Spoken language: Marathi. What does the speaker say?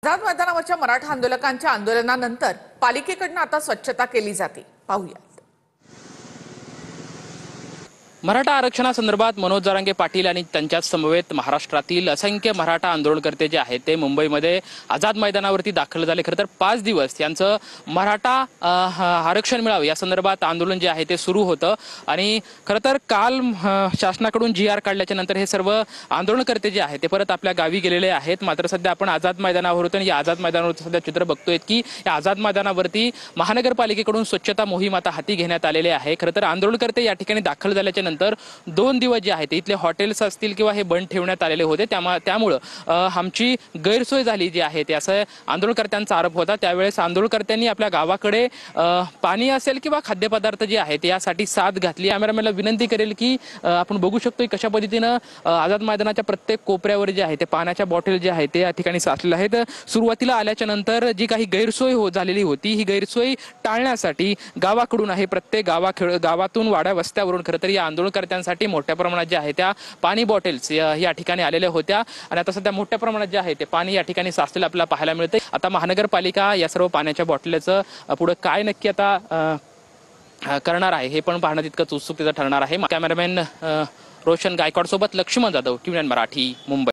आझाद मैदानावरच्या मराठा आंदोलकांच्या आंदोलनानंतर पालिकेकडून आता स्वच्छता केली जाते। पाहूया। मराठा आरक्षणासंदर्भात मनोज जरांगे पाटील आणि त्यांच्या समवेत महाराष्ट्रातील असंख्य मराठा आंदोलनकर्ते जे आहेत ते मुंबईमध्ये आझाद मैदानावरती दाखल झाले। खरं तर 5 दिवस यांचं मराठा आरक्षण मिळावं या संदर्भात आंदोलन जे आहे ते सुरू होतं आणि खरं तर काल शासनाकडून GR काढल्याच्या नंतर हे सर्व आंदोलनकर्ते जे आहेत ते परत आपल्या गावी गेलेले आहेत। मात्र सध्या आपण आझाद मैदानावर होतो आणि या आझाद मैदानावरचं सध्या चित्र बघतोय की या आझाद मैदानावरती महानगरपालिकेकडून स्वच्छता मोहीम आता हाती घेण्यात आलेली आहे। खरं तर आंदोलनकर्ते या ठिकाणी दाखल झाल्याच्या नंतर 2 दिवस जे आहेत इथले हॉटेल्स असतील किंवा हे बंद ठेवण्यात आलेले होते। त्यामुळे आमची गैरसोय झाली जी आहे ते असं आंदोलनकर्त्यांचा आरोप होता। त्यावेळेस आंदोलनकर्त्यांनी आपल्या गावाकडे पाणी असेल किंवा खाद्यपदार्थ जे आहेत यासाठी साथ घातली। कॅमेरामॅनला विनंती करेल की आपण बघू शकतो कशा पद्धतीनं आझाद मैदानाच्या प्रत्येक कोपऱ्यावर जे आहे ते पाण्याच्या बॉटल जे आहेत ते या ठिकाणी साचलेल्या आहेत। सुरुवातीला आल्याच्या नंतर जी काही गैरसोय झालेली होती ही गैरसोय टाळण्यासाठी गावाकडून आहे प्रत्येक गावातून वाड्या वस्त्यावरून खरं तर या आंदोलनकर्त्यांसाठी मोठ्या प्रमाणात जे आहे त्या पाणी बॉटल्स या ठिकाणी आलेल्या होत्या आणि आता सध्या मोठ्या प्रमाणात जे आहे ते पाणी या ठिकाणी साचलेलं आपल्याला पाहायला मिळते। आता महानगरपालिका या सर्व पाण्याच्या बॉटलचं पुढे काय नक्की आता करणार आहे हे पण पाहणं तितकंच उत्सुकतेचं ठरणार आहे। कॅमेरामॅन रोशन गायकवाड सोबत लक्ष्मण जाधव, TV9 मराठी, मुंबई।